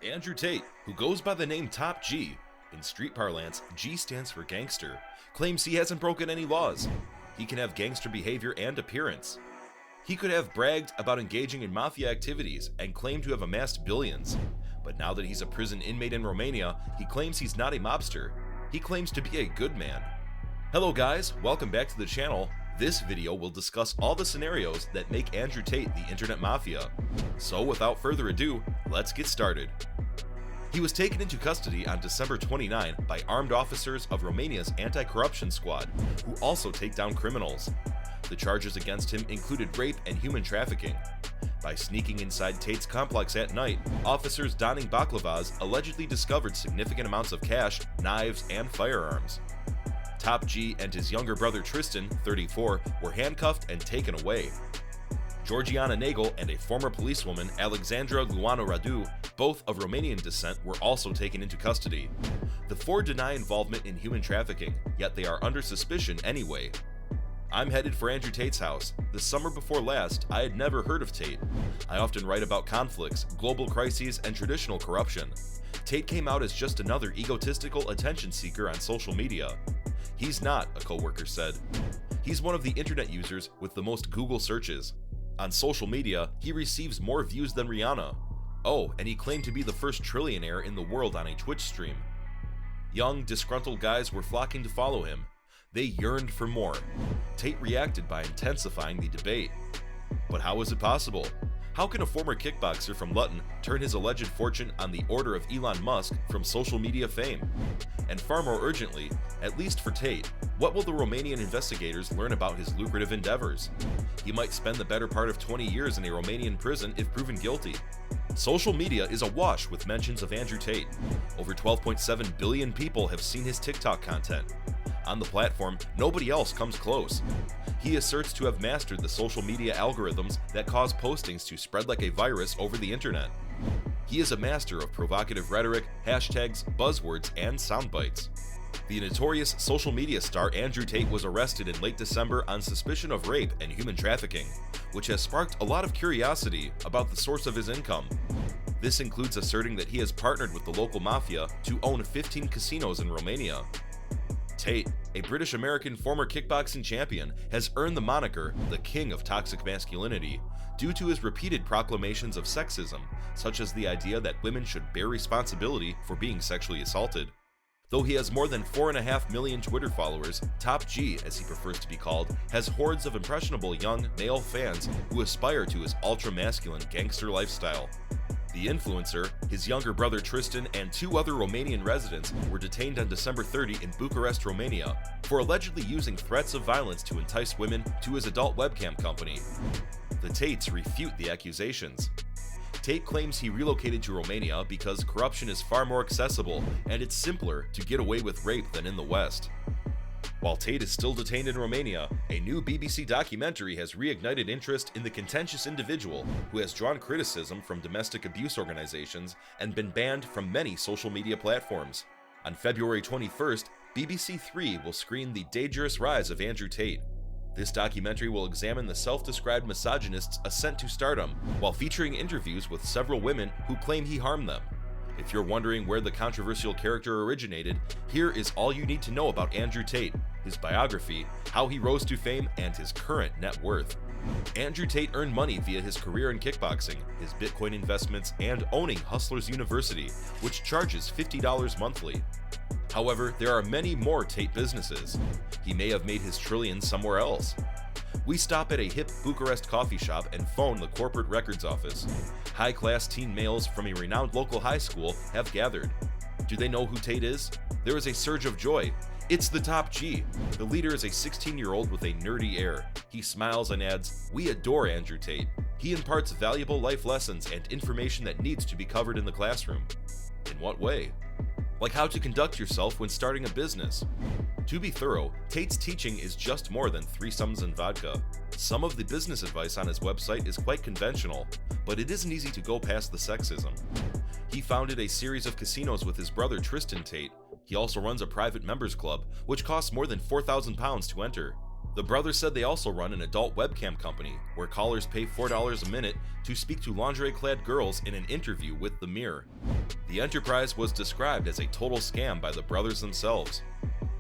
Andrew Tate, who goes by the name Top G, in street parlance, G stands for gangster, claims he hasn't broken any laws. He can have gangster behavior and appearance. He could have bragged about engaging in Mafia activities and claimed to have amassed billions. But now that he's a prison inmate in Romania, he claims he's not a mobster. He claims to be a good man. Hello guys, welcome back to the channel. This video will discuss all the scenarios that make Andrew Tate the internet mafia. So without further ado, let's get started. He was taken into custody on December 29 by armed officers of Romania's anti-corruption squad, who also take down criminals. The charges against him included rape and human trafficking. By sneaking inside Tate's complex at night, officers donning baklavas allegedly discovered significant amounts of cash, knives, and firearms. Top G and his younger brother Tristan, 34, were handcuffed and taken away. Georgiana Nagel and a former policewoman, Alexandra Luano Radu, both of Romanian descent, were also taken into custody. The four deny involvement in human trafficking, yet they are under suspicion anyway. I'm headed for Andrew Tate's house. The summer before last, I had never heard of Tate. I often write about conflicts, global crises, and traditional corruption. Tate came out as just another egotistical attention seeker on social media. He's not, a coworker said. He's one of the internet users with the most Google searches. On social media, he receives more views than Rihanna. Oh, and he claimed to be the first trillionaire in the world on a Twitch stream. Young, disgruntled guys were flocking to follow him. They yearned for more. Tate reacted by intensifying the debate. But how is it possible? How can a former kickboxer from Luton turn his alleged fortune on the order of Elon Musk from social media fame? And far more urgently, at least for Tate, what will the Romanian investigators learn about his lucrative endeavors? He might spend the better part of 20 years in a Romanian prison if proven guilty. Social media is awash with mentions of Andrew Tate. Over 12.7 billion people have seen his TikTok content. On the platform, nobody else comes close. He asserts to have mastered the social media algorithms that cause postings to spread like a virus over the internet. He is a master of provocative rhetoric, hashtags, buzzwords, and soundbites. The notorious social media star Andrew Tate was arrested in late December on suspicion of rape and human trafficking, which has sparked a lot of curiosity about the source of his income. This includes asserting that he has partnered with the local mafia to own 15 casinos in Romania. Tate, a British-American former kickboxing champion, has earned the moniker the King of Toxic Masculinity due to his repeated proclamations of sexism, such as the idea that women should bear responsibility for being sexually assaulted. Though he has more than 4.5 million Twitter followers, Top G, as he prefers to be called, has hordes of impressionable young male fans who aspire to his ultra-masculine gangster lifestyle. The influencer, his younger brother Tristan, and two other Romanian residents were detained on December 30 in Bucharest, Romania, for allegedly using threats of violence to entice women to his adult webcam company. The Tates refute the accusations. Tate claims he relocated to Romania because corruption is far more accessible and it's simpler to get away with rape than in the West. While Tate is still detained in Romania, a new BBC documentary has reignited interest in the contentious individual who has drawn criticism from domestic abuse organizations and been banned from many social media platforms. On February 21st, BBC 3 will screen The Dangerous Rise of Andrew Tate. This documentary will examine the self-described misogynist's ascent to stardom, while featuring interviews with several women who claim he harmed them. If you're wondering where the controversial character originated, here is all you need to know about Andrew Tate, his biography, how he rose to fame, and his current net worth. Andrew Tate earned money via his career in kickboxing, his Bitcoin investments, and owning Hustlers University, which charges $50 monthly. However, there are many more Tate businesses. He may have made his trillions somewhere else. We stop at a hip Bucharest coffee shop and phone the corporate records office. High-class teen males from a renowned local high school have gathered. Do they know who Tate is? There is a surge of joy. It's the Top G. The leader is a 16-year-old with a nerdy air. He smiles and adds, "We adore Andrew Tate. He imparts valuable life lessons and information that needs to be covered in the classroom." In what way? Like how to conduct yourself when starting a business. To be thorough, Tate's teaching is just more than threesomes and vodka. Some of the business advice on his website is quite conventional, but it isn't easy to go past the sexism. He founded a series of casinos with his brother Tristan Tate. He also runs a private members club, which costs more than £4,000 to enter. The brothers said they also run an adult webcam company, where callers pay $4 a minute to speak to lingerie-clad girls in an interview with The Mirror. The enterprise was described as a total scam by the brothers themselves.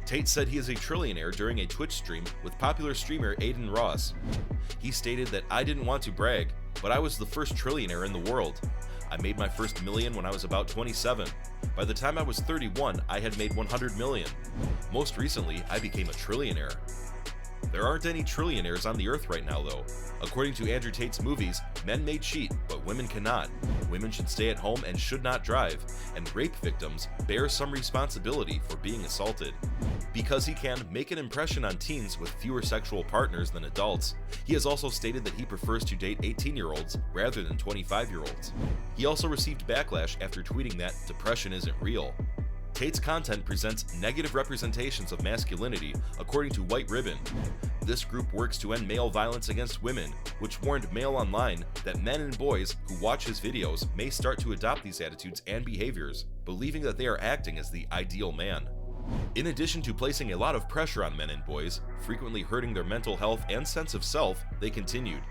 Tate said he is a trillionaire during a Twitch stream with popular streamer Aiden Ross. He stated that I didn't want to brag, but I was the first trillionaire in the world. I made my first million when I was about 27. By the time I was 31, I had made 100 million. Most recently, I became a trillionaire. There aren't any trillionaires on the earth right now though. According to Andrew Tate's movies, men may cheat, but women cannot. Women should stay at home and should not drive, and rape victims bear some responsibility for being assaulted. Because he can make an impression on teens with fewer sexual partners than adults, he has also stated that he prefers to date 18-year-olds rather than 25-year-olds. He also received backlash after tweeting that depression isn't real. Tate's content presents negative representations of masculinity, according to White Ribbon. This group works to end male violence against women, which warned Mail Online that men and boys who watch his videos may start to adopt these attitudes and behaviors, believing that they are acting as the ideal man. In addition to placing a lot of pressure on men and boys, frequently hurting their mental health and sense of self, they continued.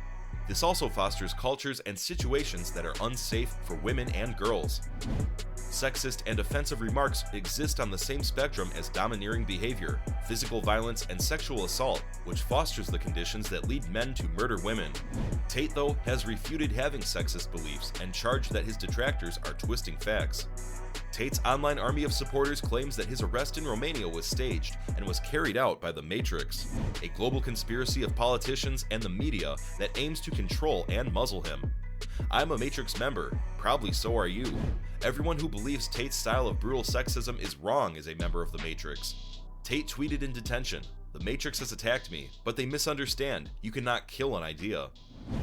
This also fosters cultures and situations that are unsafe for women and girls. Sexist and offensive remarks exist on the same spectrum as domineering behavior, physical violence, and sexual assault, which fosters the conditions that lead men to murder women. Tate, though, has refuted having sexist beliefs and charged that his detractors are twisting facts. Tate's online army of supporters claims that his arrest in Romania was staged and was carried out by the Matrix, a global conspiracy of politicians and the media that aims to control and muzzle him. I'm a Matrix member, probably so are you. Everyone who believes Tate's style of brutal sexism is wrong is a member of the Matrix. Tate tweeted in detention, "The Matrix has attacked me, but they misunderstand. You cannot kill an idea."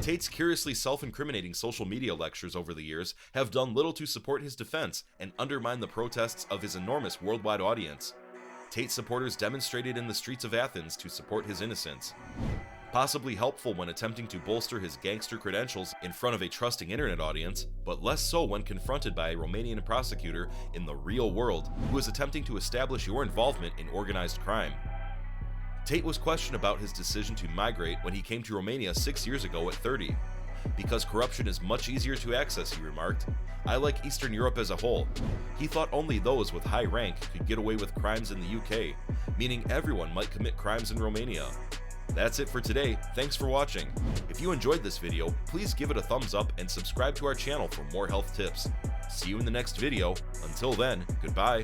Tate's curiously self-incriminating social media lectures over the years have done little to support his defense and undermine the protests of his enormous worldwide audience. Tate supporters demonstrated in the streets of Athens to support his innocence. Possibly helpful when attempting to bolster his gangster credentials in front of a trusting internet audience, but less so when confronted by a Romanian prosecutor in the real world who is attempting to establish your involvement in organized crime. Tate was questioned about his decision to migrate when he came to Romania 6 years ago at 30. "Because corruption is much easier to access," he remarked. "I like Eastern Europe as a whole." He thought only those with high rank could get away with crimes in the UK, meaning everyone might commit crimes in Romania. That's it for today. Thanks for watching. If you enjoyed this video, please give it a thumbs up and subscribe to our channel for more health tips. See you in the next video. Until then, goodbye.